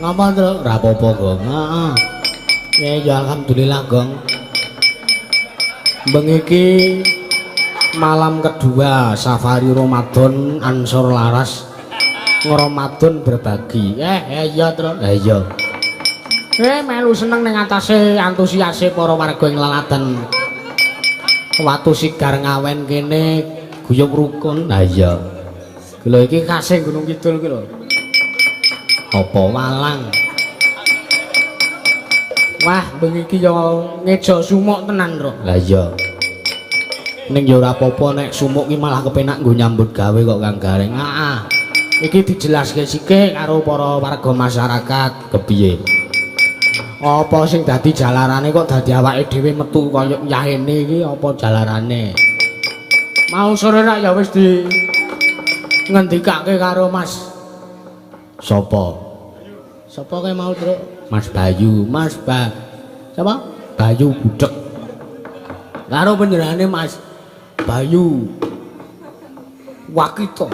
Ngapa Truk? Ora apa-apa, Gong. Heeh. Ya alhamdulillah, Gong. Bengi iki malam kedua safari Ramadan Ansor Laras ngromadon berbagi. Iya, Truk. Iya. Melu seneng ning atase antusiase para warga ing laladan. Watu Sigar Ngawen kene guyub rukun. Iya. Lho iki khase Gunung Kidul ki lho. Apa walang? Wah, bengi iki ya ngejok sumuk tenan, Truk. Lah iya. Ning ya ora apa-apa nek sumuk ki malah kepenak nggo nyambut gawe kok Kang Gareng. Heeh. Iki dijelaske sithik karo para warga masyarakat kepiye. Apa sing dadi jalarane kok dadi awake dhewe metu kaya yahene iki apa jalarane? Mau sore rak ya wis di ngendikake karo Mas sapa? Sapa kae mau, Truk? Mas Bayu, Sapa? Bayu Budek. Karo panjenengane Mas Bayu Waskita.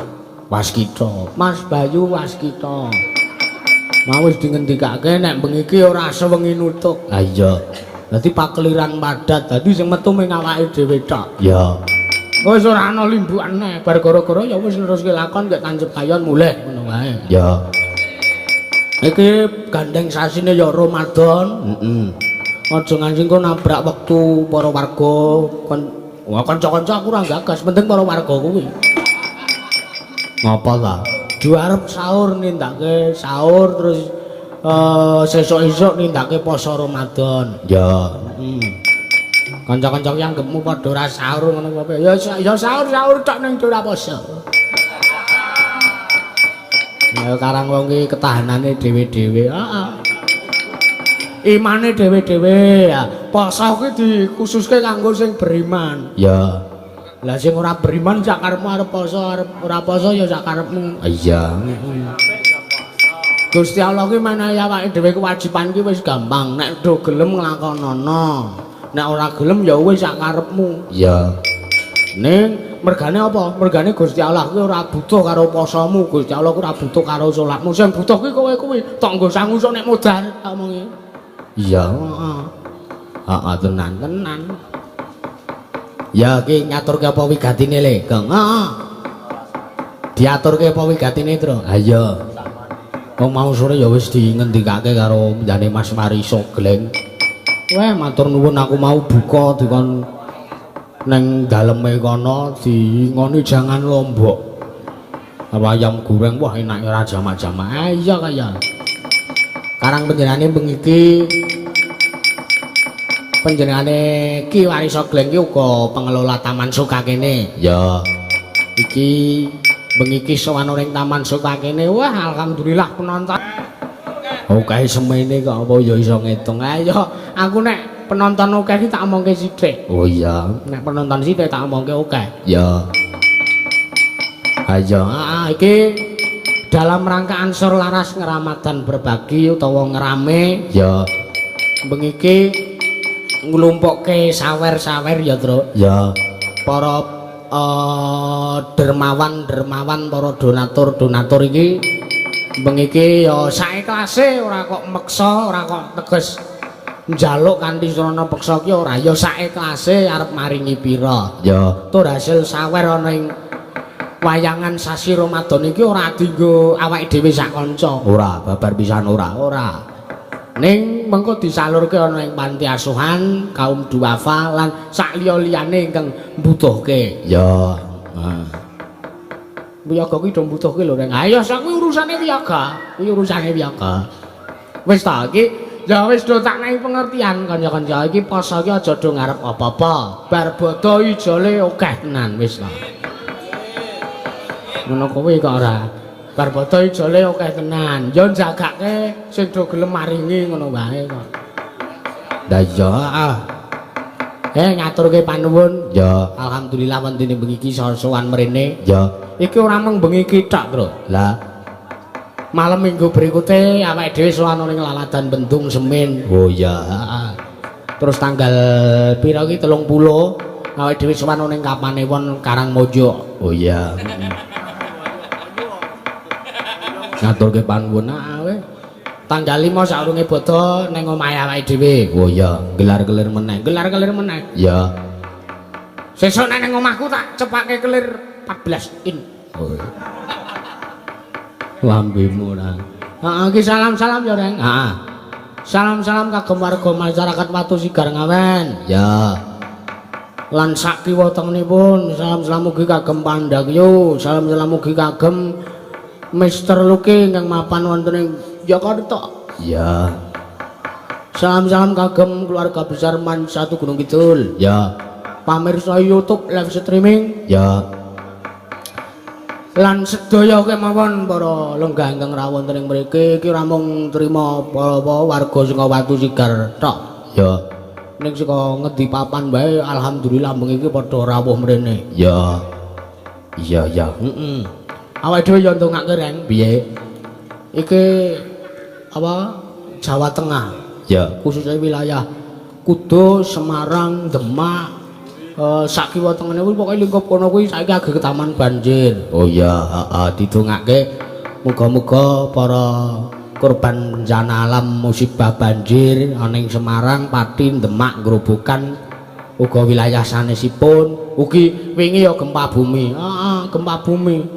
Mas Bayu Waskita. Mau wis dingendikake nek bengi iki ora sewengi nutuk. Ha iya. Dadi pakeliran padat, dadi sing metu ming awake dhewe tok. Ya. Wis ora ana limbukan neh, bar gara-gara ya wis neruske lakon gek Tancep Kayon mulih ngono wae. Ya. Iki gandeng sasine ya Ramadan. Aja nganjing kok nabrak wektu para warga kanca-kanca aku ora gagas penting para warga kuwi. Ngapa ta? Juarep sahur nindakake sahur terus sesuk-esuk nindakake poso Ramadan. Ya. Kanca-kanca yang gemu padha ora sahur ngono apa. Ya sahur tok ning ora poso. Ya karang wong iki ketahanane dhewe-dhewe. Heeh. Imane dhewe-dhewe. Poso kuwi dikhususke kanggo sing beriman. Ya. Lah sing ora beriman sak karepmu arep poso, arep ora poso ya sak karepmu. Iya. Gusti Allah kuwi menehi awake dhewe kewajiban ki wis gampang. Nek do gelem nglakonana. Nek ora gelem ya wis sak karepmu. Iya. Ning mergane apa? Mergane Gusti Allah kuwi ora butuh karo posomu. Gusti Allah kuwi ora butuh karo salatmu. Sing butuh kuwi kowe kuwi tok nggo sangu sok nek modal omongi. Iya, heeh. Heeh tenan. Ya ki ngaturke apa wigatine le, Kang? Heeh. Diaturke apa wigatine, Tru? Ha iya. Wong mau sore ya wis dingendikake karo njane Mas Mariso Gleng. Weh matur nuwun aku mau buka dikon neng daleme kono ngoni jangan lombok. Apa ayam goreng wah enak ora jamak-jamak. Iya kaya. Karang panjenengane bengi panjenengane Ki Wariso Gleng ki uga pengelola Taman Suka kene. Ya. Iki bengi ki sowan ning Taman Suka kene. Wah alhamdulillah penonton. Oke semene kok apa ya iso ngitung. Ayo aku nek penonton oke iki tak omongke sithik. Oh iya, nek penonton sithik tak omongke oke. Ya. Ayo, iki dalam rangka ansur laras ngeramadan berbagi utawa ngerame ya. Bengi iki nglumpukke sawer-sawer ya, Tru. Ya. Para dermawan para donatur iki bengi iki ya saikhlase ora kok meksa, ora kok teges njaluk kanthi srana peksa ki ora ya saikhlase arep maringi pira. Ya, tur hasil sawer ana ing wayangan sasi Ramadan iki ora dienggo awake dhewe sak kanca. Ora, babar pisan ora. Ning mengko disalurke ana ing panti asuhan, kaum duafa lan sak liya-liyane ingkang mbutuhke. Ya. Wiyaga kuwi do mbutuhke lho, Reng. Ayo sak kuwi urusane wiyaga. Wis ta iki ya wis do tak nehi pengertian kanca-kanca iki poso iki aja do ngarep apa-apa. Bar bodho ijole akeh tenan wis ta. Ngono kuwi kok ora. Bar bodho ijole akeh tenan. Ya jagake sing do gelem maringi ngono wae kok. Lah iya ngaturke panuwun. Ya, alhamdulillah wonten bengi iki sowan mrene. Ya. Iki ora mung bengi iki tok, Tru. Lah malam minggu berikutnya awake dhewe sowan ning Laladan Bendung Semin. Oh iya, heeh. Terus tanggal pira iki 30 awake dhewe sowan ning Kapanewon Karangmojo. Oh iya. Ngaturke panuwun ae. Tanggal 5 saurunge bodho ning omahe awake dhewe. Oh iya, gelar-gelir meneh. Ya. Sesuk nek ning omahku tak cepake kelir 14 in. Oh. Lambemu ora. Heeh, iki salam-salam ya, Reng. Heeh. Salam-salam kagem warga masyarakat Watu Sigar Ngawen. Ya. Lan sak kiwa tengenipun salam-salam mugi kagem Pandagyo, salam-salam mugi kagem Mister Luki ingkang mapan wonten ing Jakarta. Ya. Salam-salam kagem keluarga besar Man Satu Gunung Kidul. Ya. Pamirsa YouTube live streaming. Ya. Lan sedaya kemawon para lenggah ingkang rawuh wonten ing mriki iki ora mung trima para warga saka Watu Sigar tok. Ya. Ning saka ngendi papan wae alhamdulillah bengi iki padha rawuh mrene. Ya. Iya. Heeh. Awake dhewe yo ndongake Reng. Piye? Iki apa Jawa Tengah ya khususnya wilayah Kudus, Semarang, Demak sak kiwa tengene kuwi pokoke lingkup kono kuwi saiki agek ketaman banjir. Oh iya, didongake muga-muga para korban bencana alam musibah banjir ana ing Semarang, Pati, Demak, Grobogan uga wilayah sanesipun ugi wingi ya gempa bumi. Gempa bumi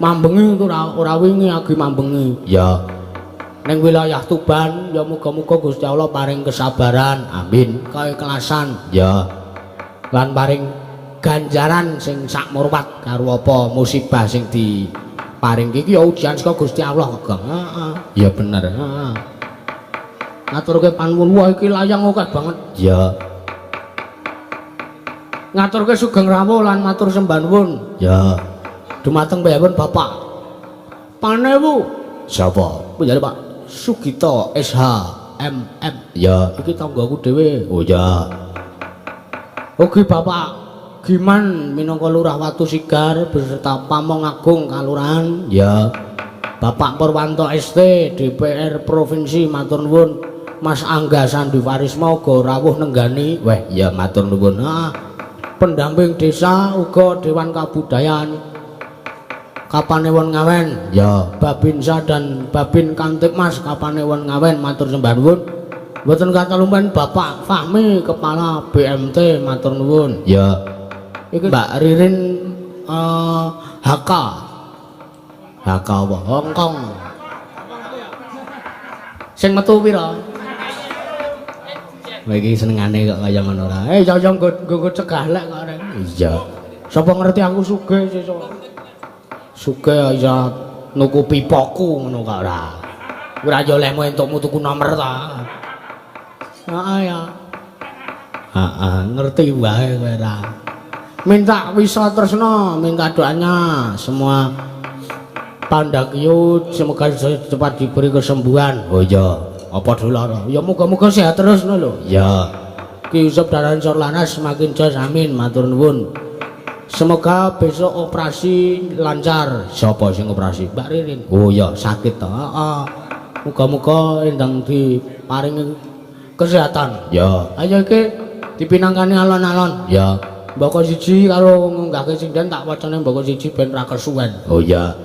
mambengi ora wingi agi mambengi. Ya. ning wilayah Tuban ya muga-muga Gusti Allah paring kesabaran amin keikhlasan ya lan paring ganjaran sing sak murwat karo apa musibah sing diparing iki ya ujian saka Gusti Allah kok ya bener ngaturke panuwun wah iki layang akeh banget ya ngaturke sugeng rawuh lan matur sembah nuwun ya dumateng piyambun Bapak panewu sapa panjenengan Pak Sugito SH MM ya iki tanggaku dhewe oh ya ugi Bapak Giman minangka Lurah Watu Sigar beserta Pamong Agung Kalurahan ya Bapak Purwanto ST DPR Provinsi matur nuwun Mas Angga Sandi Warisma uga rawuh nenggani weh ya matur nuwun pendamping desa uga Dewan Kabudayaan Kapanewon Ngawen ya Babinsa dan Babin Kamtipmas Kapanewon Ngawen matur sembah nuwun mboten katalumpen Bapak Fahmi Kepala BMT matur nuwun ya iki Mbak Ririn HK apa Hongkong sing metu pira iki senengane kok kaya ngono ora jajang nggo cegah lek kok arek iya sapa ngerti aku sugih sesuk sugih ya nuku pipoku ngono kok ora yo lemu entukmu tuku nomor ta ya ngerti wae kowe ora minta wisa tresna minta doanya semua pandhakiyo semoga cepat diberi kesembuhan oh iya apa dolar ya muga-muga sehat terus ngono lho ya Ki Yusuf Daran Sorlanas semakin jos amin matur nuwun semoga besok operasi lancar siapa sing operasi Mbak Ririn oh ya sakit to muga-muga endang diparingi kesehatan ya ayo iki dipinangkani alon-alon ya mboko siji karo ngunggahke sinden tak wacane mboko siji ben ra kesuwen oh ya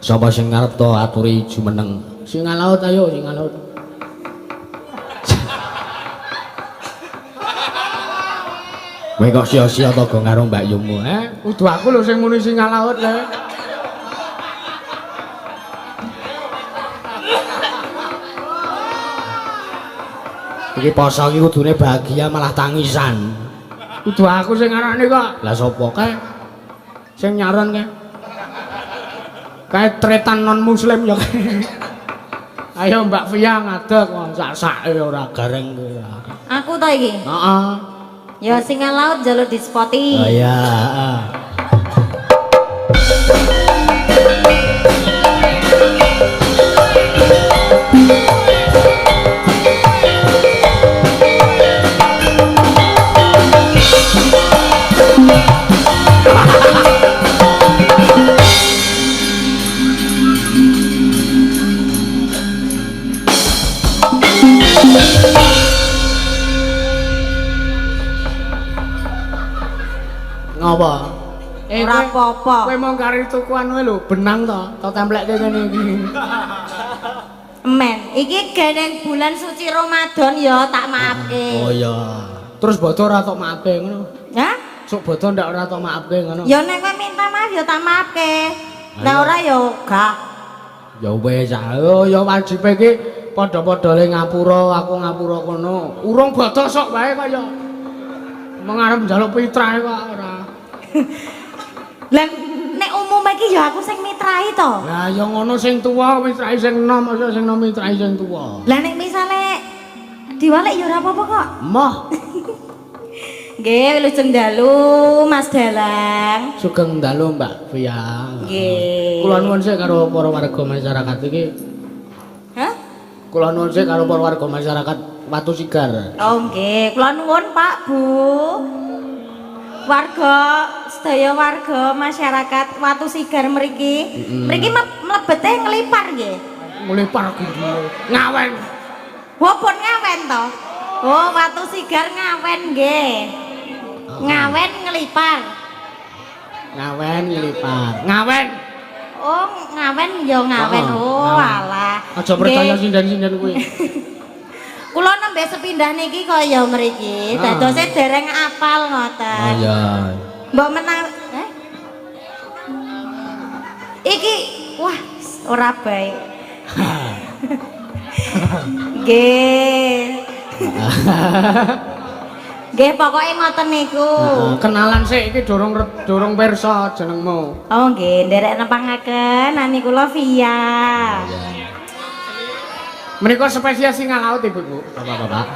sapa sing ngarep to aturi jumeneng singa laut ayo singa laut kowe kok sia-sia to go karo Mbak Yumu kudu aku lho sing muni singa laut le iki poso iki kudune bahagia malah tangisan kudu aku sing ngarani kok lah sapa kae sing nyaran kae tretan non muslim ya ayo Mbak Fia ngadeg sak-sake ora gareng aku to iki heeh ya singa laut jalur dispoti oh iya apa? Ora apa-apa. Kowe mau kari tukuan kowe lho, benang to templekke ngene iki. Men, iki geneng bulan suci Ramadan ya tak maafke. Oh iya. Terus bodo ora tok maafke ngono. Hah? Sok bodo ndak ora tok maafke ngono. Ya nek kowe minta maaf ya tak maafke. Nek ora ya gak. Ya wis ya wajib iki padha-padha le ngapura, aku ngapura kono. Urung bodo sok wae kaya mengarep njaluk pitrahe kok ora. Lah nek umum iki ya aku sing mitrahi to. Lah ya ngono sing tuwa mitrahi sing enom masa sing enom mitrahi sing tuwa. Lah nek misale diwalek ya ora apa-apa kok. Moh. Nggih, wilujeng dalu Mas Dalang. Sugeng dalu Mbak Via. Nggih. Kula nuwun sik karo para warga masyarakat iki. Hah? Kula nuwun sik karo para warga masyarakat Watu Sigar. Oh nggih, kula nuwun Pak Bu. Warga sedaya warga masyarakat Watu Sigar mriki. Mriki mlebete nglipar nggih. Nglipar kudu ngawen. Wah, pun ngawen to. Oh, Watu Sigar ngawen nggih. Ngawen nglipar. Ngawen nglipar. Ngawen. Oh, ngawen ya ngawen. Oh, alah. Aja percaya sinden-sinden kuwi. Kula nembe sepindah niki kaya mriki, dadose dereng apal ngoten. Oh iya. Mbok menang Iki wah ora baik. Nggih. Nggih pokoke ngoten niku. Kenalan sik iki durung pirsa jenengmu. Oh nggih, nderek nepangaken nani kula Via. Menika spesies singa laut Ibu. Bapak-bapak.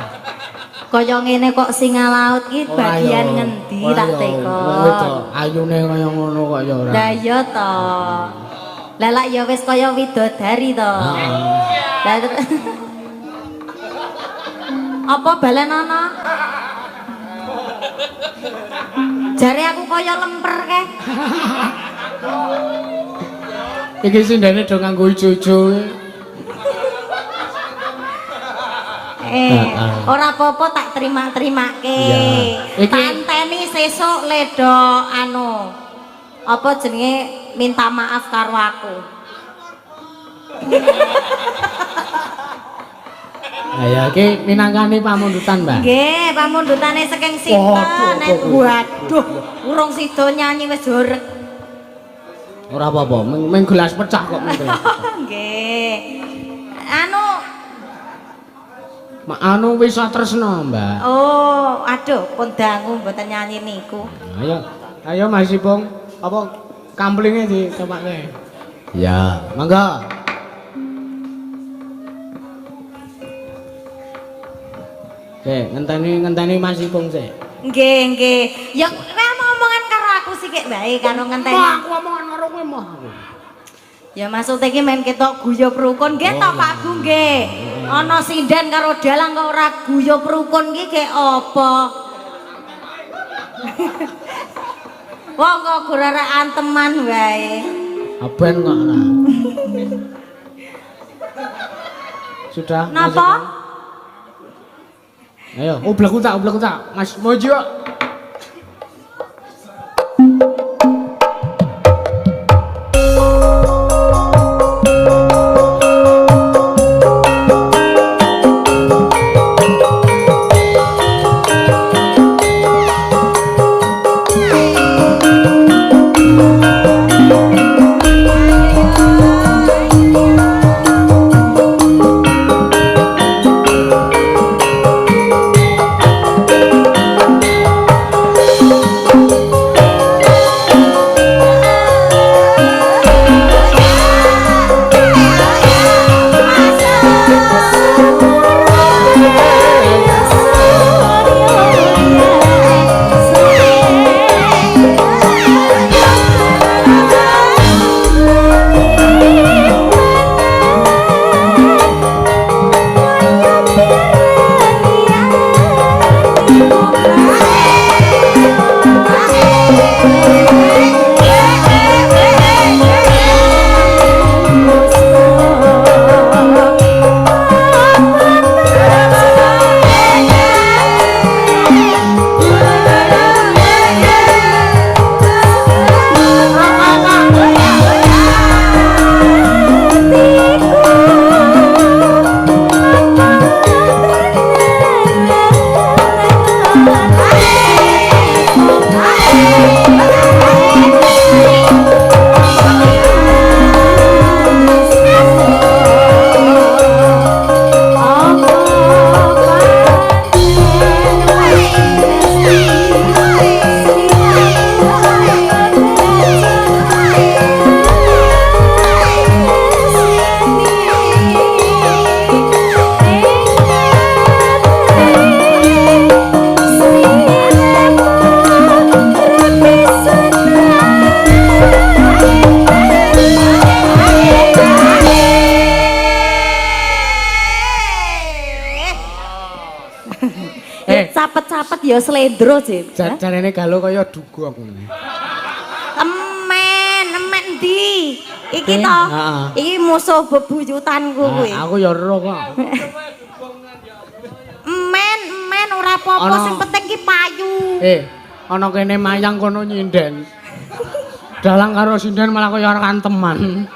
Kaya ngene kok singa laut ki bagian ngendi tak teko. Ayune kaya ngono kok ya ora. Lah iya to. Lah lak ya wis kaya widodari to. Lah apa balen ana? Jare aku kaya lemper ke. Iki sindene do nganggo ijo-ijo. Ora apa-apa tak terima-terimake. Iki anteni sesuk ledo anu. Apa jenenge minta maaf karo aku. Ya iki minangkani pamundutan, Mbak. Nggih, pamundutane saking sinten. Waduh, urung sida nyanyi wis joreg. Ora apa-apa, ming gelas pecah kok ming gelas. Nggih. Anu wis tresna, Mbak. Oh, aduh, pun dangu mboten nyanyi niku. Ayo Mas Ipung, apa kamplinge dicopake? Ya, monggo. Ngenteni Mas Ipung sik. Nggih. Ya kowe omongan karo aku sik bae karo ngenteni. Aku omongan karo kowe mah. Ya maksud iki men ketok guyub rukun nggih to Pak Bu nggih. Ana sinden karo dalang kok ora guyub rukun iki ge apa? Wong kok goraraan teman wae. Aben kok ora. Sudah. Napa? Ayo, ublek utak. Mas Mojo. Capet-capet ya slendro, Jip. Jarene galo kaya dugong. Emen ndi? Iki to. Iki musuh bebuyutanku kuwi. Aku ya ero kok. Emen ora apa-apa sing penting ki payu. Ana kene mayang kono nyinden. Dalang karo sinden malah kaya ora kanteman.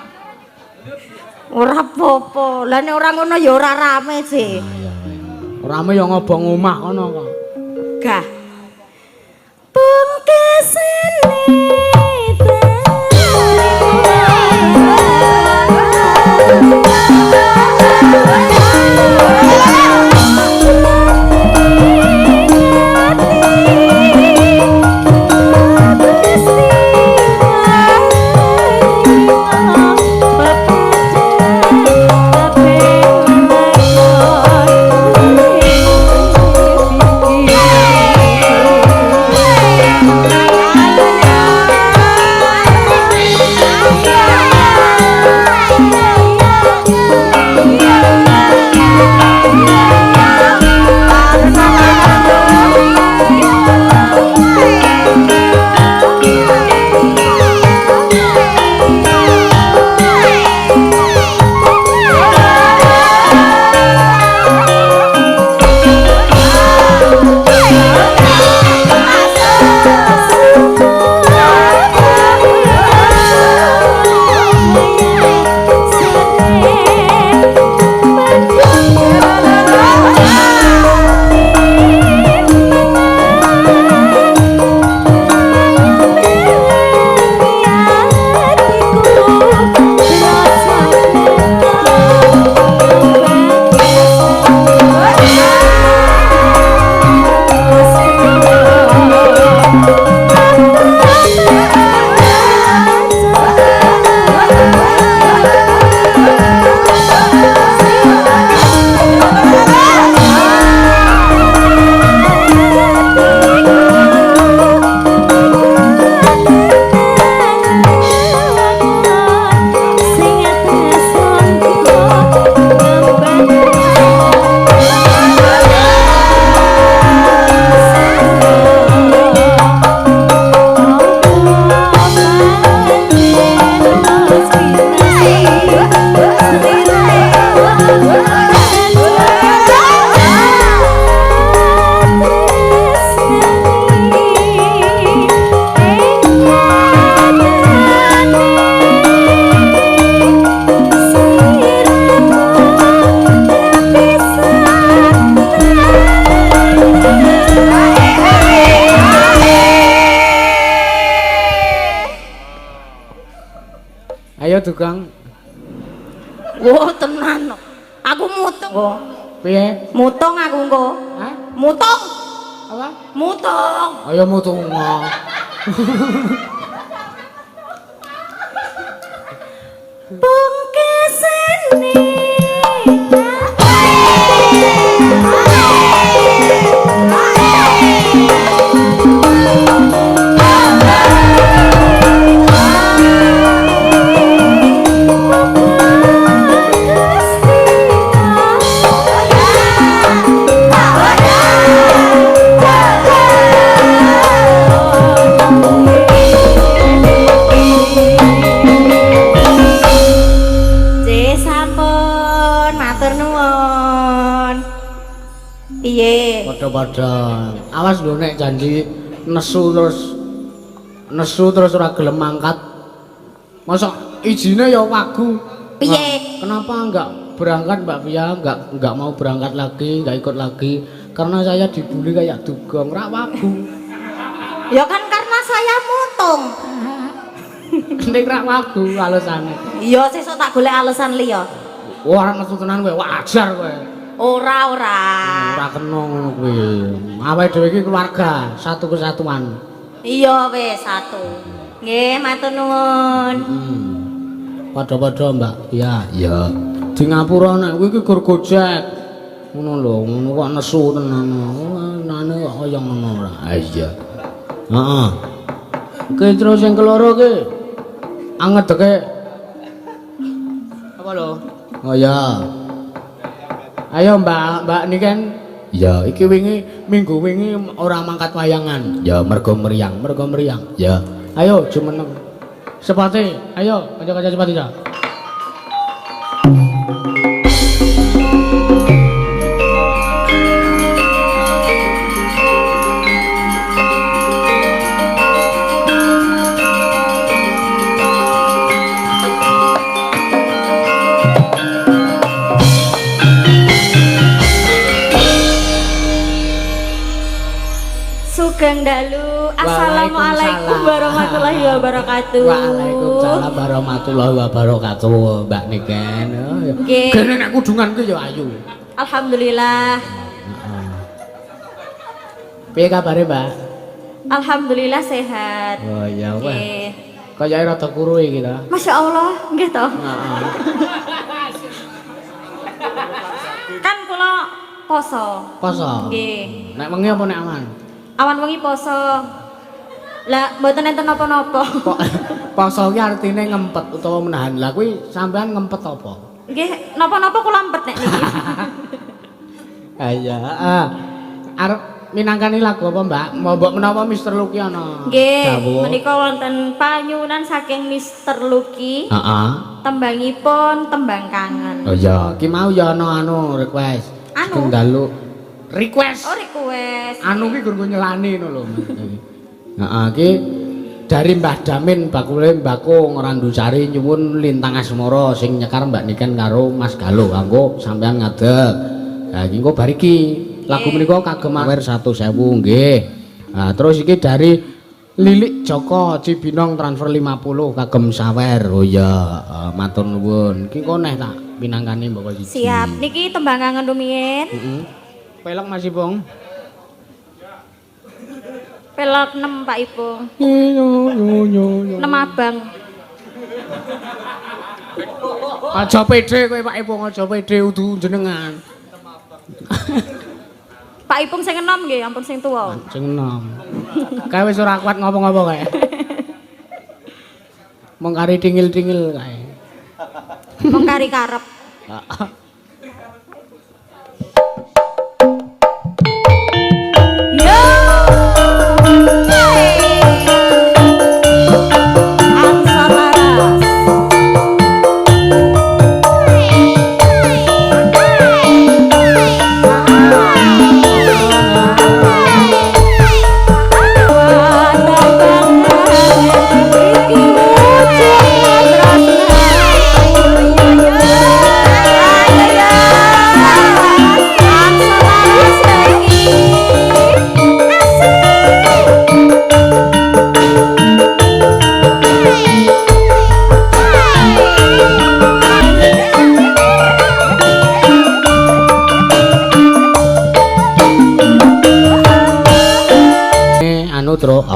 Ora apa-apa. Lah nek ora ngono ya ora rame sih. Rame ya ngobong omah kono kok. Gah. Pungkasane ta Piye tukang? Wah, tenan. Aku mutung. Oh. Piye? Mutung aku engko. Hah? Mutung. Apa? Mutung. Ayo mutung. Pungkasane. Padha-padha. Awas lho nek janji nesu terus ora gelem mangkat. Masa izine ya wagu. Piye? Kenapa enggak berangkat Mbak Pia? Enggak mau berangkat lagi, enggak ikut lagi karena saya dibully kayak dugong, ra wagu. Ya kan karena saya mutung. Nek ra wagu alasane. Iya sesuk tak golek alasan liya. Ora metu tenan kowe, wajar kowe. Ora. Ora kena ngono kuwi. Awake dhewe iki keluarga, satu kesatuan. Iya wis satu. Nggih, matur nuwun. Padha-padha, Mbak. Iya. Di Ngapura nek kowe iki gur gojek. Ngono lho, ngono kok nesu tenan. Nane kok kaya ngono ora. Ha iya. Heeh. Ki terus sing keloro ki angedeke apa lho? Oh ya. Ayo Mbak niki kan ya iki minggu wingi ora mangkat wayangan. Ya mergo meriang. Ya. Ayo jumeneng. Sepati, ayo kanca-kanca sepati ta. Sugeng dalu. Assalamualaikum warahmatullahi wabarakatuh. Waalaikumsalam warahmatullahi wabarakatuh, Mbak Niken. Nggih. Kene nek kudungan ki ya ayu. Alhamdulillah. Piye kabare, Mbak? Alhamdulillah sehat. Oh iya, Mbak. Nggih. Kayake rada kuru iki ta. Masya Allah, nggih to. Heeh. Kan kula poso. Poso. Nggih. Nek wengi apa nek awan? Awan wengi poso. Lah mboten enten napa-napa. Poso ki artine ngempet utawa menahan. Lah kuwi sampean ngempet apa? Nggih, napa-napa kula empet nek niki. Ah iya, heeh. Arep minangkani lagu apa, Mbak? Mbok menawa Mister Lucky ana. Nggih, menika wonten panyuwunan saking Mister Lucky. Heeh. Tembangipun tembang kangen. Oh iya, ki mau ya ana request. Anu? Dalu request. Oh, request. Anu ki gur nyelani ngono lho. Heeh, ki dari Mbah Damin bakule Mbako Ngrandusari nyuwun lintang asmara sing nyekar Mbak Niken karo Mas Galo kanggo sampean ngadeg. Lah iki engko bar iki lagu menika kagem awir 100.000 nggih. Nah, terus iki dari Lilik Joko Cibinong transfer 50 kagem sawer. Oh iya, matur nuwun. Iki kok neh tak pinangkani mbok siji. Siap. Niki tembang kangen rumiyin. Heeh. Pelok Mas Ipung. Pelok 6 Pak Ipung. 6 abang. Aja pede kowe Pak Ipung, aja pede udu jenengan. Pak Ipung sing enom nggih, ampun sing tuwa. Sing enom. Kae wis ora kuat ngopo-ngopo kae. Mong kari tingil-tingil kae. Mong kari karep. Yo! Ayo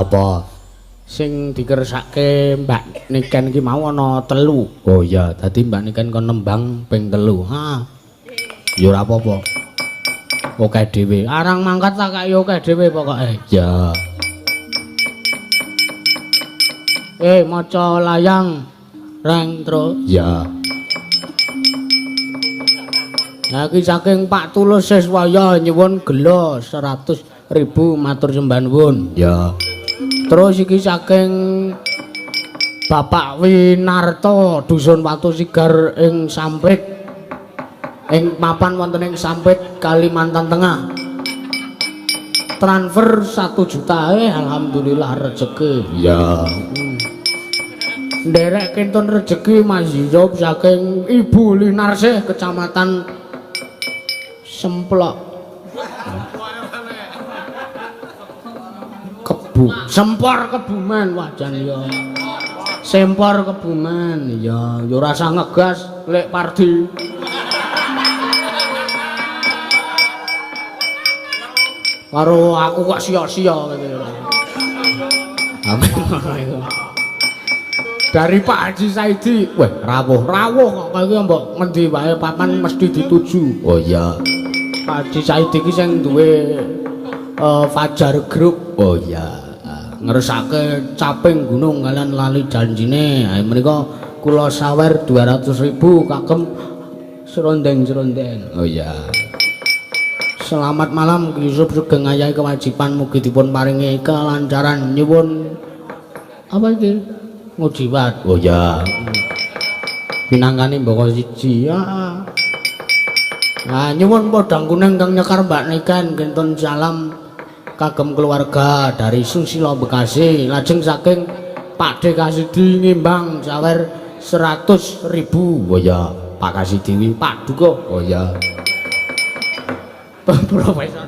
Apa? Sing dikersake Mbak Niken iki mau ana 3. Oh iya, dadi Mbak Niken kon nembang ping 3. Ha. Ya ora apa-apa. Oke dhewe. Arang mangkat tak kaya oke dhewe pokoke. Ya. Maca layang reng terus. Ya. Nah iki saking Pak Tulus Siswaya nyuwun gelo 100.000 matur sembah nuwun. Ya. Terus iki saking Bapak Winarto Dusun Watu Sigar ing Sampit ing mapan wonten ing Sampit Kalimantan Tengah. Transfer 1 juta alhamdulillah rezeki. Ya. Nderek kentun rezeki Mas Yop saking Ibu Linarsih Kecamatan Semplok. Sempor Kebumen wajan ya. Sempor Kebumen ya ora usah ngegas lek Pardi. Karo aku kok sia-sia gitu. Dari Pak Haji Saidi, weh rawuh kok iki mbok ngendi wae papan mesti dituju. Oh iya. Pak Haji Saidi iki sing duwe Fajar Group. Oh iya. Ngersake caping gunung kalian lali janjine. Menika kula sawer 200.000 kagem serondeng-serondeng. Oh iya. Selamat malam Yusuf Sugeng ayahi kewajiban mugi dipun paringi kelancaran nyuwun apa iki? Mujibat. Oh iya. Pinangkane mboko siji. Ya. Nah nyuwun podang kuning kang nyekar Mbak Niken kentun salam kagem keluarga dari Susilo Bekasi lajeng saking Pak D Kasidi ngimbang sawer 100.000. Oh ya Pak Kasidi Pak Duko. Oh ya Profesor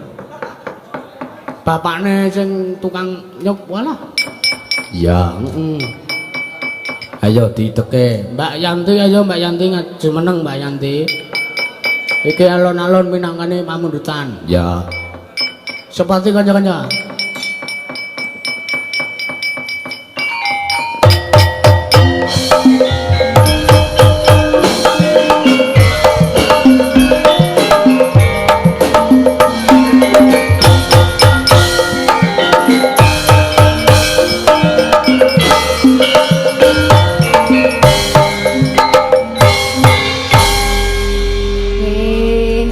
bapakne sing tukang nyuk walah ya. Ayo diteke Mbak Yanti. Ayo Mbak Yanti jumeneng Mbak Yanti iki alon-alon minangkane pamundutan ya. Seperti kanca-kanca.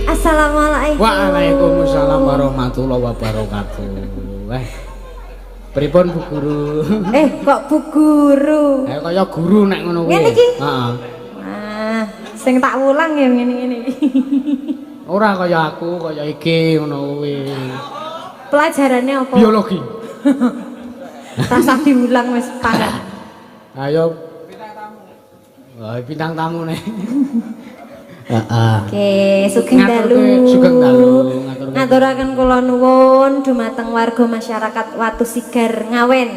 Assalamualaikum. Waalaikumsalam warahmatullahi wabarakatuh. Pripun Bu Guru? Kok Bu Guru? Kaya guru nek ngono kuwi. Ngene iki? Heeh. Sing tak wulang ya ngene-ngene iki. Ora kaya aku, kaya iki ngono kuwi. Pelajarane apa? Biologi. Rasa diulang wis paham. Ayo bintang tamu. Wah, bintang tamu nih. Heeh. Oke, sugeng dalu. Sugeng dalu. Ngaturaken kula nuwun dumateng warga masyarakat Watu Sigar Ngawen.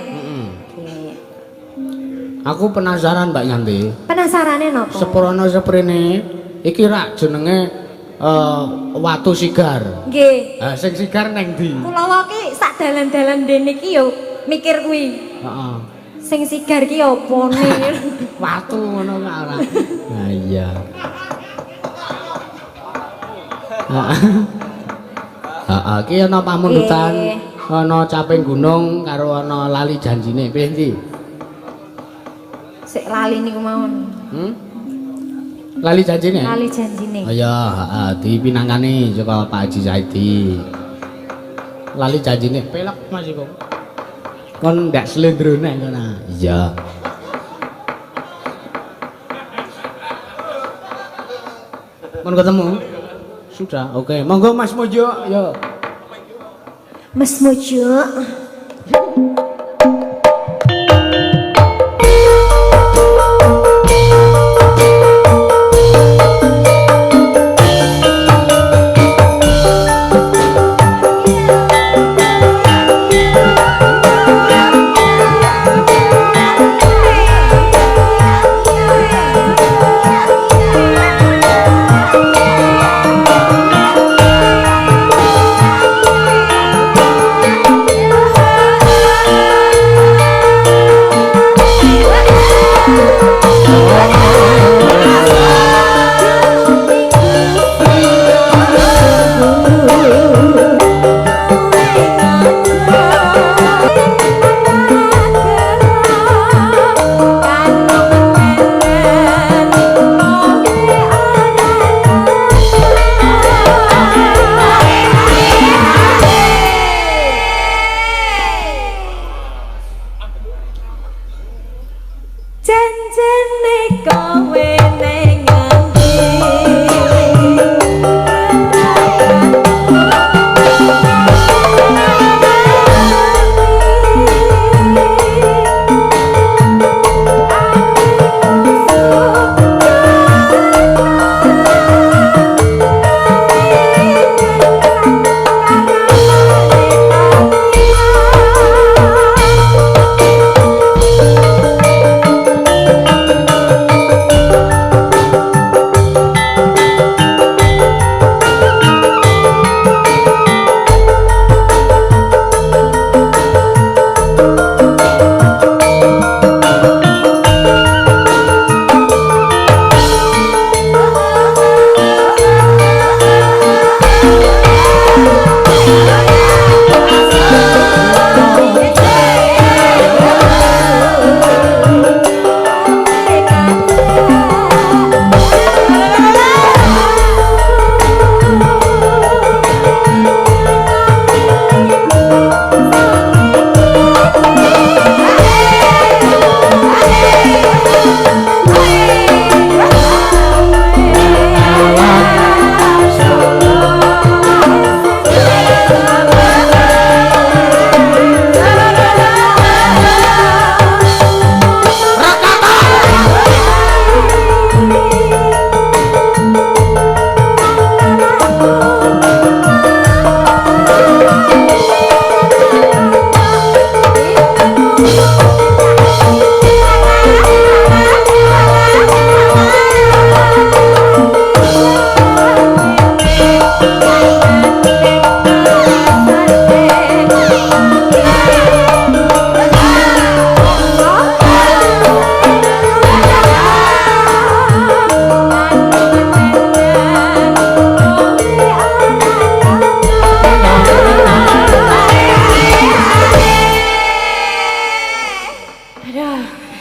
Aku penasaran Mbak Yanti. Penasarane napa? Seprono seprene iki rak jenenge Watu Sigar. Nggih. Sing sigar neng ndi? Kula ki sak dalan-dalan dene iki yo mikir kuwi. Heeh. Sing sigar ki opone? Watu ngono kok ora. Nah iya. Heeh, iki ana pamundutan, ana caping gunung karo ana lali janjine. Piye iki? Sik lali niku mawon. Lali janjine? Lali janjine. Oh iya, heeh, dipinangkani saka Pak Haji Saidi. Lali janjine pelek Mas iku. Kon ndak slendrone ngono. Iya. Mon ketemu? Sudah, oke. Monggo Mas Mojo, yo. Mas Mojo.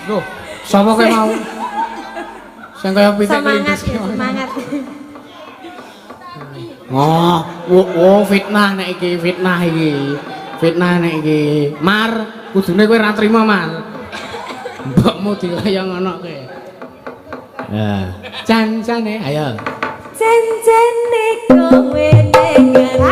Loh, sapa kowe mau? Sing kaya pitik Semangat, kelindes. semangat. Oh, fitnah nek iki, fitnah iki. Fitnah nek iki. Mar, kudune kowe ra trima, Mar. Mbokmu dikaya ngono kowe. Nah, jan-jane ayo. Jan-jane kowe dengan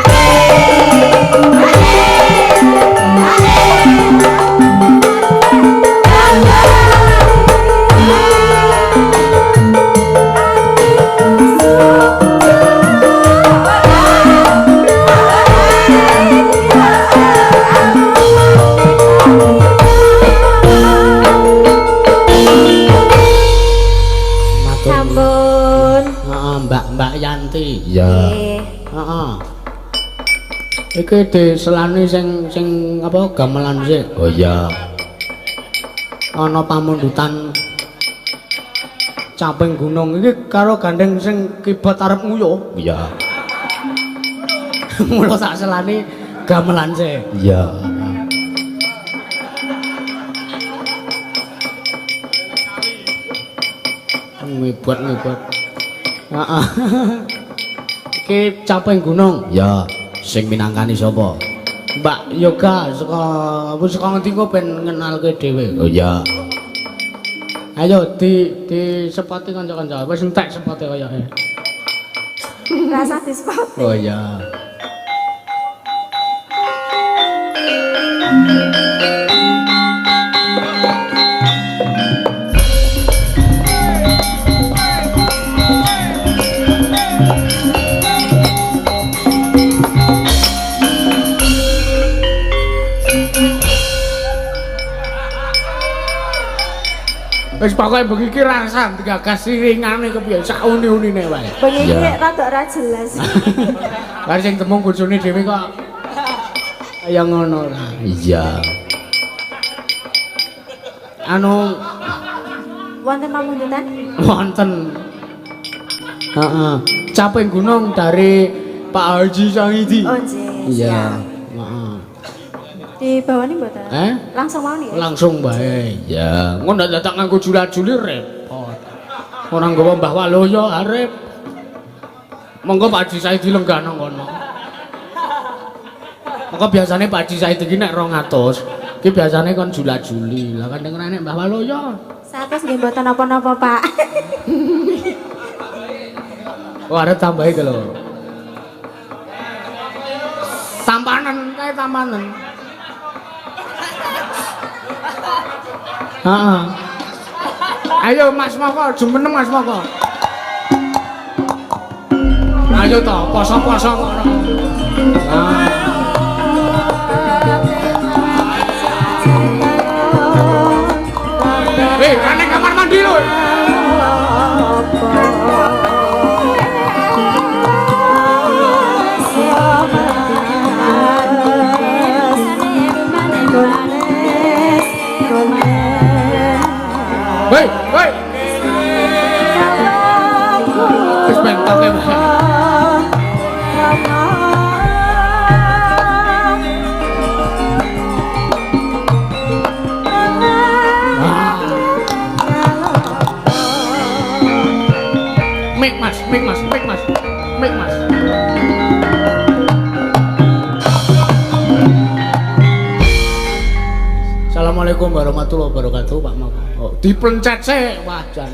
sampun. Mbak Yanti. Nggih. Heeh. Iki diselani sing apa gamelan sik. Oh iya. Ana pamundutan Caping Gunung iki karo gandeng sing kibat arep nguyuh. Iya. Mula sak selani gamelan sik. Iya. Ngibat. Heeh. Iki Caping Gunung. Ya, sing minangkani sapa? Mbak Yoga saka ngendi kok ben ngenalke dhewe. Oh iya. Ayo di sepati kanca-kanca. Wis entek sepate koyoke. Rasa dispot. Oh iya. Wis pokoke bengi iki rasa digagas ringane kepiye sak uni-unine wae. Bengi iki rada ora jelas. Lah sing temung bojone dhewe kok kaya ngono lah. Iya. Anu Wonten pamundutan? wonten. Heeh. Caping Gunung dari Pak Haji Sangidi. Oh nggih. Iya. Heeh. Dibawani mboten? Langsung mau nih. Langsung bae. Ya, ngono ndak tak nganggo jula-juli repot. Ora nggawa Mbah Waloyo arep. Monggo Pak Haji Saidi lenggah nang kono. Monggo biasane Pak Haji Saidi iki nek 200, iki biasane kon jula-juli. Lah kan nek Mbah Waloyo 100 nggih mboten napa-napa, Pak. oh arep tambahi ke lho. Tampanan kae tampanan. Heeh. Ayo Mas Moko, jumeneng Mas Moko. Ayo to, poso-poso ngono. Nah. Nang kamar mandi lho. Hei. Wis bentoke wae. Mik mas. Assalamualaikum warahmatullahi wabarakatuh, Pak Moko. Oh, dipencet sik wajan.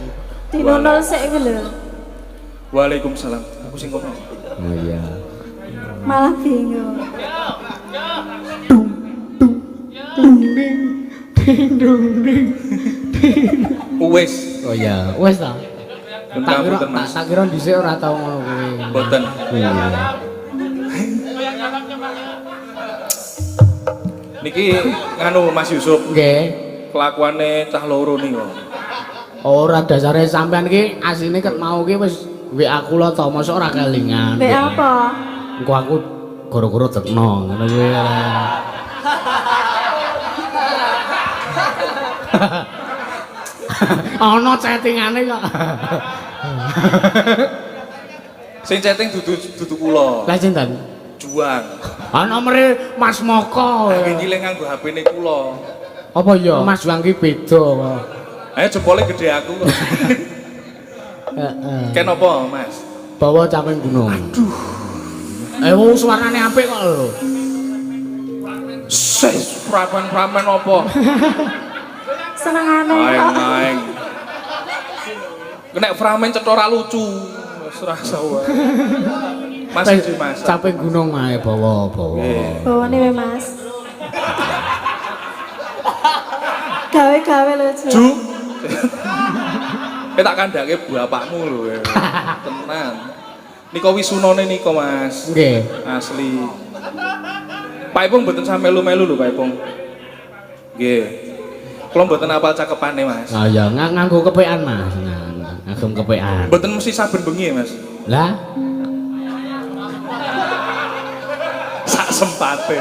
Dinonol sik iki lho. Waalaikumsalam. Aku sing kono. Oh iya. Malah bingung. Wes. Oh iya, wes ta. Punten Mas. Tak kira dhisik ora tau ngono kuwi. Mboten. Iya. Niki nganu Mas Yusuf, Nggih. kelakuane cah loro nih kok. Ora dasare sampean ki asine ket mau ki wis WA kula to, mosok ora kelingan. Mbek apa? Engko aku goro-goro tekno ngono kuwi. Ana chattingane kok. Sing chatting dudu kula. Lah sinten? Juang. Ana nomere Mas Moko. Iki le nganggo HP-ne kula. Apa iya? Mas Juang ki beda kok. Ayo jempolnya gede aku kok. Heeh. Ken apa, Mas? Bawa caping gunung. Aduh. Suarane apik kok lho. Ses, pramen apa? Senengane kok. Aing. Nek framen cetora lucu. Wis rasa wae. Mas iki Mas. Caping gunung ae bawa. Bawane we Mas. Gawe-gawe lucu. Ju. Tak kandhake bapakmu lho. Tenan. Nika wisunane nika Mas. Nggih. Asli. Pak Ipung mboten sampe melu-melu lho Pak Ipung. Nggih. Kula mboten apal cakepane Mas. Ah ya nganggo kepekan Mas. Ngagem kepekan. Mboten mesti saben bengi Mas. Lah, Sak sempate.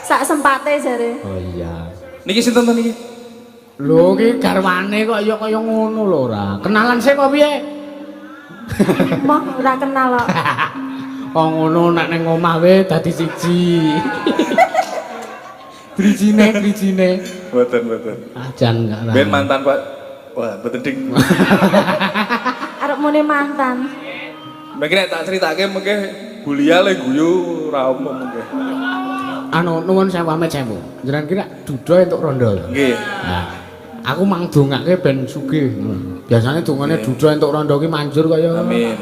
Sak sempate jare. oh iya. Niki sinten to niki? Lho iki garwane kok ya kaya ngono lho ora. Kenalan sik kok piye? Moh ora kenal kok. Oh ngono nek ning omah we dadi siji. Drijine. Mboten. Ajan gak ra. Ben mantan Pak. Wah, mboten ding. Arep mune mantan. Mungkin nek tak critake mengke Bulia le guyu ora umum mengke. Anu nuwun sewu pamit sewu. Jenengan kira duda entuk rondo. Nggih. Nah, aku mang dongake ben sugih. Biasane dongane duda entuk rondo ki manjur kaya. Amin.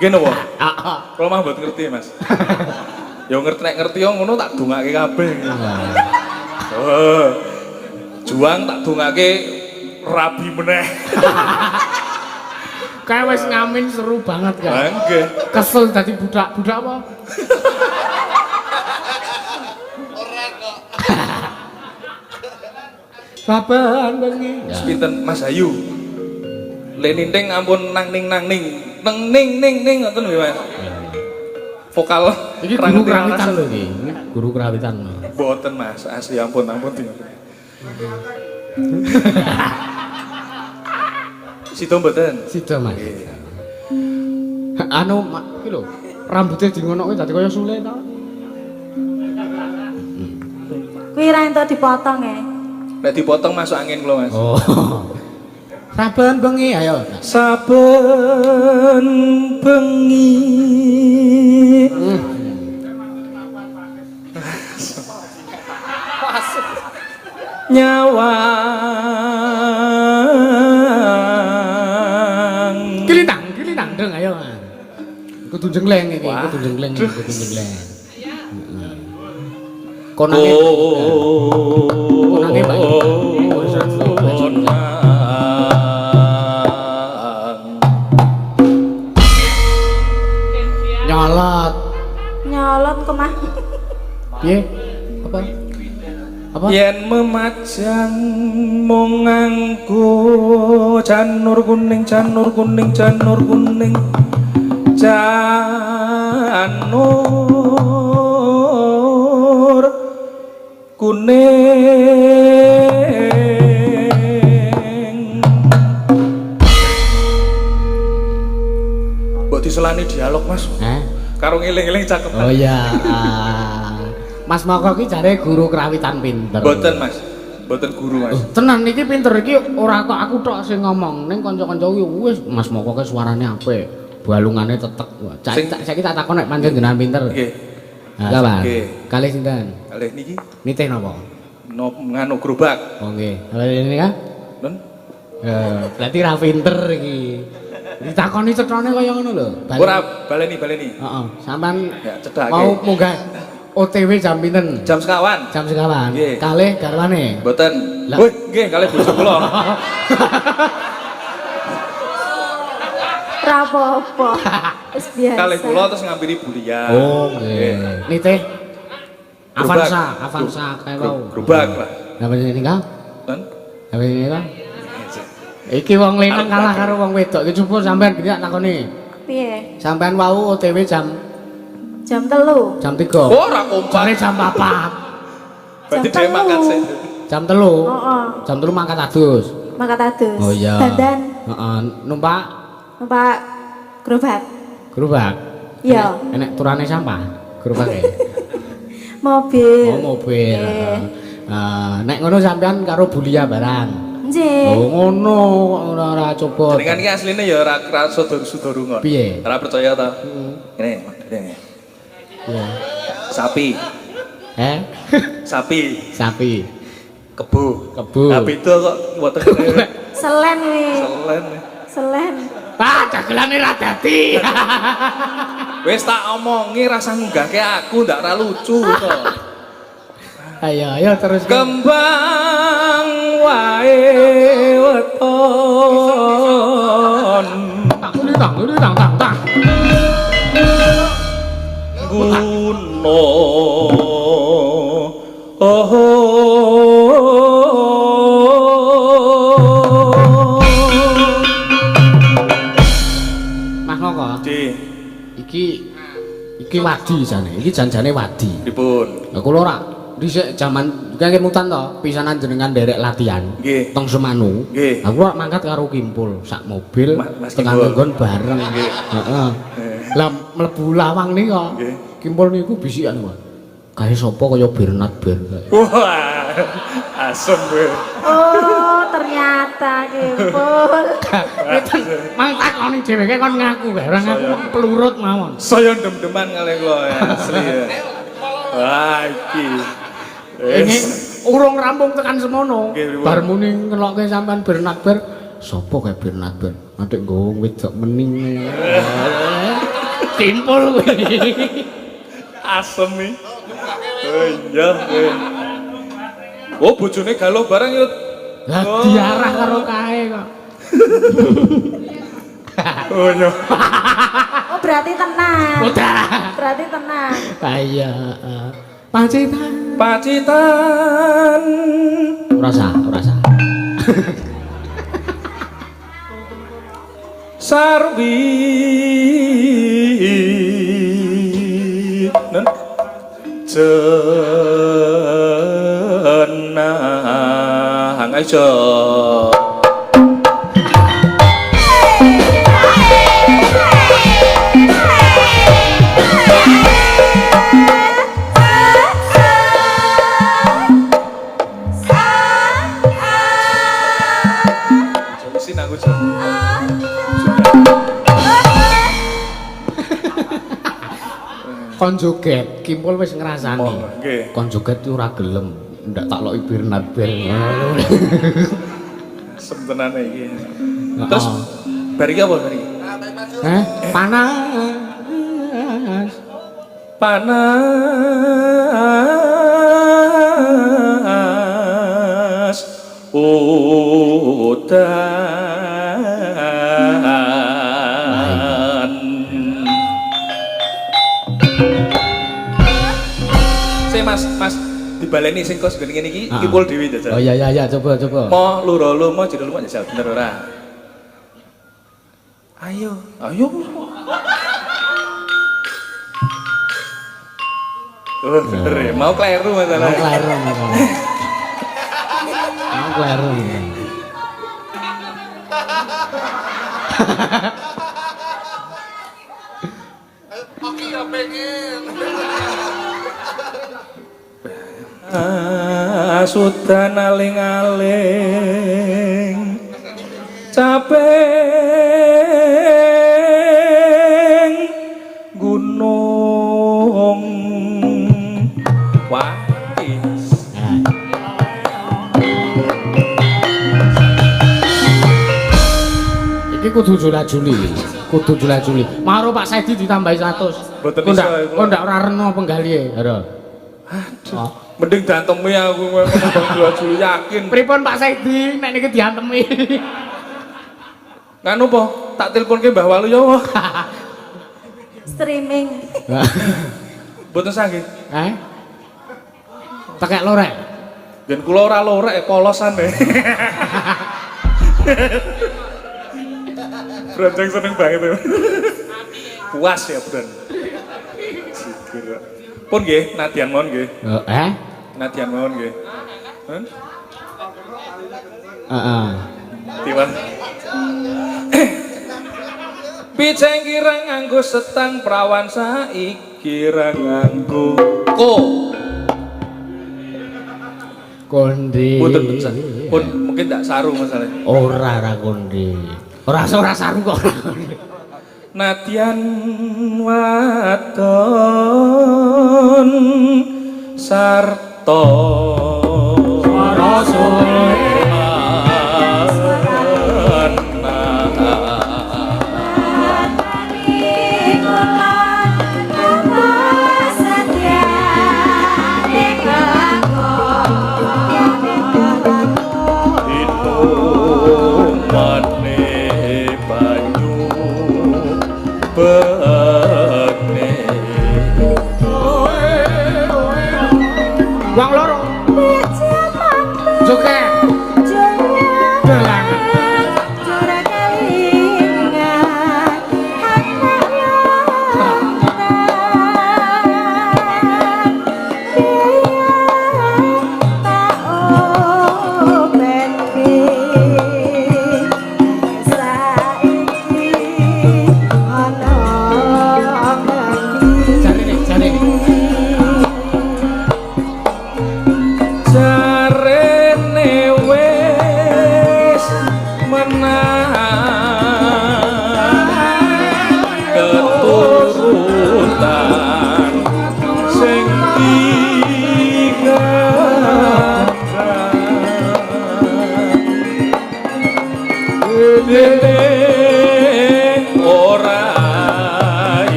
Nggih napa? Heeh. Kula mah mboten ngerti, Mas. Ya ngerti nek ngerti yo ngono tak dongake kabeh. Oh. Juang tak dongake rabi meneh. Kayak wis ngamin seru banget kan. Lah nggih. Kesel dadi budak apa? Ora kok. Saban bengi. Pinten Mas Ayu. Le ninting ampun nang ning. Neng ning ngoten nggih Mas. Vokal Iki guru kerawitan lho iki. Ini guru kerawitan. Mboten Mas, asli ampun. Situ mboten. Sida Mas. Anu iki lho, rambutnya di ngono kuwi dadi kaya sule to. Kuwi ra entuk dipotong e. Nek dipotong masuk angin kula Mas. Oh. Saben bengi ayo. Saben bengi nyawang Kilitang deng ayo. Kudu jengleng iki, kudu jengleng. Konange. Konange bae. Nyolot kemah. Piye? Apa? Yen memajang mung nganggo janur kuning janur kuning mbok diselani dialog Mas karo ngeling-eling cakep. Oh iya. Mas Moko ki jare guru kerawitan pinter. Mboten Mas, mboten guru Mas. Tenan iki pinter iki ora kok aku tok sing ngomong, ning kanca-kanca ki wis Mas Moko ki suarane apik, balungane tetek. Saiki tak takon nek pancen jenengan pinter. Nggih. Enggak, Pak. Nggih. Kalih sinten? Kalih niki Nitih napa? nganu gerobak. Oh nggih. Kalih ini kan? Nun. Berarti ra pinter iki. Ditakoni cetone kaya ngono lho. Ora baleni. Heeh, sampean Ya cedhake. mau munggah OTW jam pinten? Jam sekawan. Jam sekawan. Nggih. Kalih garwane. Mboten. Lah. Wih, nggih kalih bojo kula. Ra apa-apa. Wis biasa. Kalih kula terus ngampiri Bulia. Oh nggih. Nitih Gerobak. Avanza kae wau. Gerobak lah. Napa jenenge Kang? Nun. Napa jenenge Kang? Iki wong lanang kalah karo wong wedok. Iki coba sampean iki tak takoni. Piye? Sampean wau OTW jam Jam 3. jam 3. Ora kompak. Jare jam 4. Berarti Jam dia makan sih. Jam 3. Heeh. Jam 3 mangkat adus. Mangkat adus. Oh iya. Dandan Heeh, numpak gerobak. gerobak. Iya. Enek turane sampah gerobake. Mobil. Oh mobil. Nggih. Nek ngono sampean karo Bulia barang. Nggih. Oh ngono kok ora coba. Jenengan iki asline ya ora sudar-sudar. Piye? Ora percaya ta? Ngene, ngene. Iya. Sapi. Sapi. Sapi. Kebu. Kebu. Beda kok mboten ngene. Selen wi. Selen. Selen. Dagelane ra dadi. Wis tak omongi rasa ngunggahke aku ndak ra lucu kok. Ayo terus. Kembang wae weton. Tang. Guno. Mas Moko. Iki wadi jane. Iki janjane wadi. pripun? Lah kula ora dhisik jaman kenging mutan to, pisanan jenengan nderek latihan. Nggih. Teng Semanu. Nggih. Aku ora mangkat karo Kimpul sak mobil Mas tekan Kimpul. nggon bareng. Nggih. Heeh. Lah mlebu lawang nika. Nggih. Kimpul niku bisikan wae. Kae sapa kaya Bernard Ben. Wah, asem kowe. Oh, ternyata Kimpul. Mang takoni dheweke kon ngaku kae, ora ngaku pelurut mawon. Saya dem-deman kali kula ya, asli ya. Wah, iki. Ini urung rampung tekan semono. Nggih, pripun? Bar muni ngelokke sampean Bernard Ben. Sapa kae Bernard Ben? Atik nggo wedok mening. Kimpul kuwi. Asem nih. Oh iya. Oh, bojone galuh barang ya. Lah diarah karo kae kok. Oh iya. Oh, berarti tenang. Udah. Berarti tenang. Kaya pacitan. Pacitan. Ora sah. Sarwi. Nen. Jenang aja. Sing aku Kon joget, Kimpul wis ngrasani. nggih. Kon joget ora gelem, ndak tak loki Bernard Ben. Semtenane iki. Terus bar iki apa bar iki? Panas. Panas udan. Sing Mas dibaleni sing kos ngene iki Kimpul dhewe jajal. Oh iya coba. Mo loro lumo jero lumo jajal bener ora? Ayo. Oh, bener ya. Mau kleru masalah. Mau kleru. Oke, ya pengen. Sudah aling-aling capeng gunung wais. Iki kudu jula-juli. Maro Pak Saidi ditambahi 100. Mboten iso, Kok ndak ora reno penggalihe, Haro. Aduh. Mending diantemi aku ngomong jula-juli yakin. Pripun Pak Saidi nek niki diantemi? Nganu po, tak tilpunke Mbah Walu ya apa? Streaming. Mboten sanggih. Tekek lorek. Yen kula ora lorek polosan e. Bronjong seneng banget ya. Puas ya, Bron. Syukur. Pun nggih, nadyan mawon nggih. Nadyan mawon nggih. Heeh. Tiwan. Piceng kira nganggo setang prawan saiki ra nganggo ko. Kondi. Mboten pecah. Pun mungkin tak saru masalahnya. Ora kondi. Ora saru kok. Nadyan wadon sarta Wong loro. Joget. Dalan.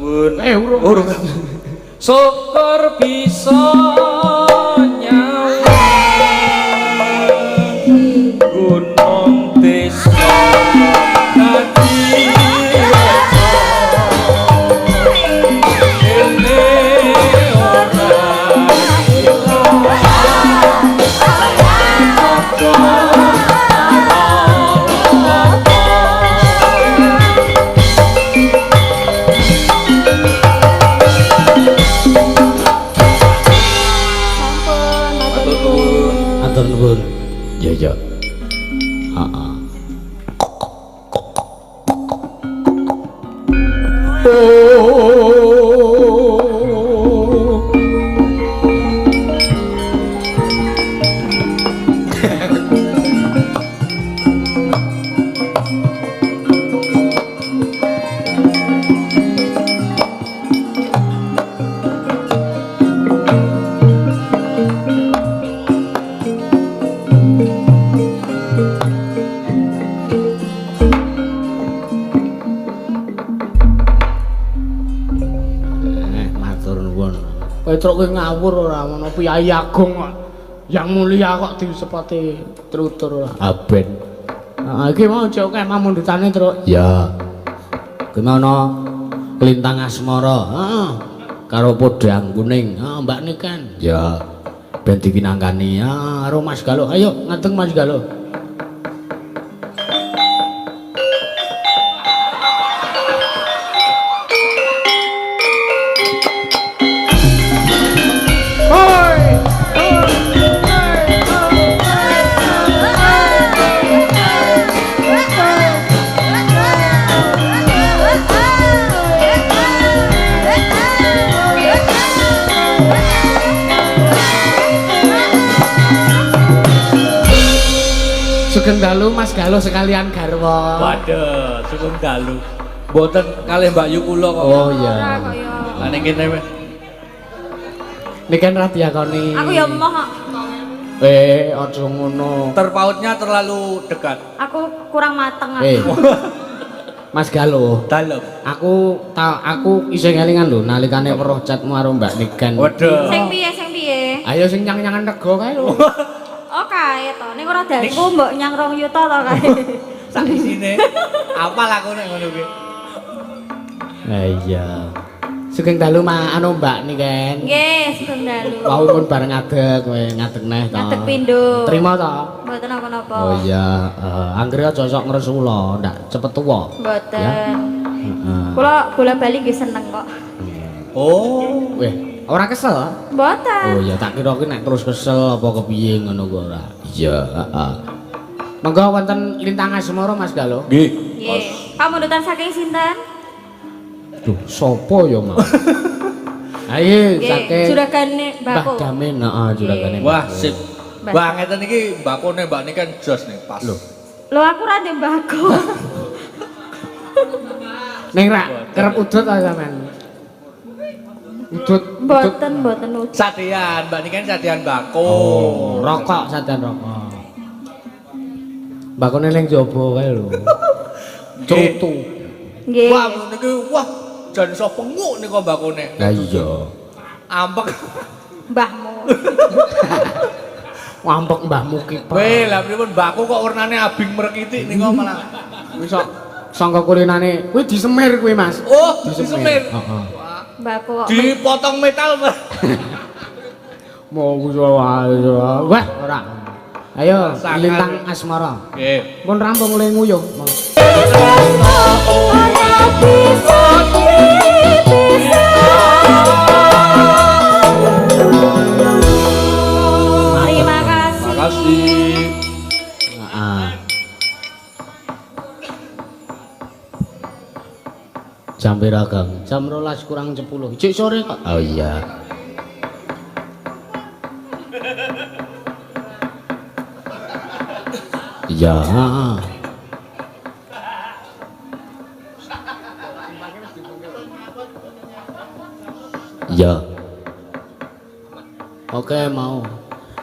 nuwun. Urung. Urung. Syukur bisa nyawa gunung desa kaki ini ora Atur nuwun. Ya ya. Heeh. Oh. Matur nuwun. Petruk kowe ngawur ora ana Piyai Agung kok. Yang mulia kok disepati trutur ora. Aben. Heeh, iki mau jek akeh mamundutane, Truk. Ya. Gimana Lintang Asmara? Heeh. Karo podang kuning. Heeh, Mbak Niken. Ya. Ben dikinangkani. Ya, karo Mas Galuh. Ayo, ngadeng Mas Galuh. Sugeng dalu Mas Galuh sekalian garwa. waduh sugeng dalu mboten kalih Mbak Yu kula kok Oh iya. lan iki kene Niken ra diakoni. Aku ya emoh kok. Aja ngono. terpautnya terlalu dekat Aku kurang mateng aku. Mas Galuh. dalem Aku isih ngelingan lho nalikane weruh chatmu karo Mbak Niken. waduh Sing piye? Ayo sing nyang-nyangan rego kae lho. Oh kae to. Ning ora dalku mbok nyang 2 yuta to kae. sak isine apa lakune ngono kuwi Iya. Sugeng dalu anu Mbak Niken. Nggih, sugeng dalu. Wau pun bareng ngadeg kowe ngadeg neh to. Ngadeg pindho. Trima to? Mboten napa-napa. Oh iya, anggere aja sok ngresula, ndak cepet tuwa. Mboten. Ya? Heeh. Kula bola-bali nggih seneng kok. oh Weh, ora kesel? Mboten. Oh iya, tak kira ki nek terus kesel apa kepiye ngono kok ora. Iya, heeh. Monggo wonten Lintang Asmara Mas Galuh. nggih Nggih. Pamundutan saking sinten? Duh, sapa ya, Mas? Ayo, Nggih, saking juragane Mbah Mbako. Damen, heeh, juragane. wah sip Mbak. Mbak ngeten iki mbakone Mbak ini kan jos nih pas Loh. Lho aku ra ndek Mbako. Ning rak kerep udut ta sampean? Udut. Mboten udut. sadean Mbak ini kan sadean bako Oh, rokok sadan rokok. Mbakone ning jaba kae lho. Cutu. Nggih. wah niki wah jan iso penguk nika mbakone Lah iya. ampek Mbahmu. Wampek mbahmu ki. weh lah pripun mbakku kok warnane abing merekitik nika malah Wis kok sangka kulinane kuwi disemir kuwi Mas. oh disemir Heeh. Mbako kok dipotong metal Mbak. Mau wah ora. Ayo Sangat. Lintang Asmara. nggih Pun rampung le nguyuh. Terima kasih. makasih Heeh. Jam pira, Kang? Jam 12 kurang 10. Cik sore kok. Oh iya. Iya, heeh. Iya. Oke, mau.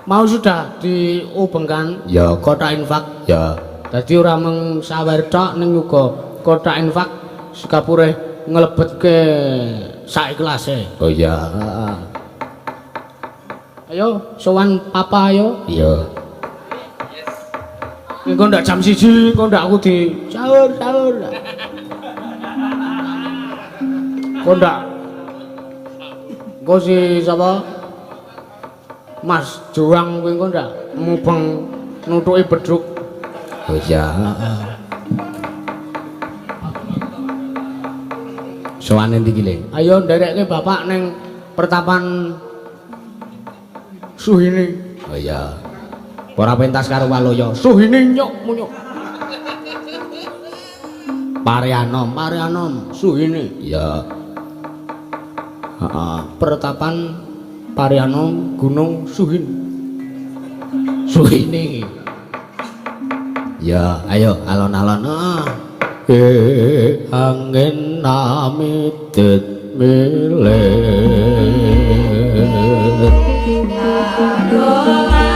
Mau sudah diubengkan? Ya, kotak infak. Ya. Dadi ora mung sawer tok ning uga kotak infak sekapure nglebetke saiklase. Oh iya. Ayo sowan papa ayo. Iya. Engko ndak jam 1 engko ndak aku di sahur. Kok ndak? Engko si sapa? Mas Joang kuwi engko ndak mubeng nutuki beduk. Oh iya. Sowane ndi ki Le? Ayo nderekke bapak ning pertapan Suhini. Oh iya. Ora pentas karo Waloya. Suhini nyok munyuk. Parianom, Suhini. Iya. Heeh, pertapan Parianom Gunung Suhin. Suhini. Ya, ayo alon-alon. Angin namitet milet. Adoh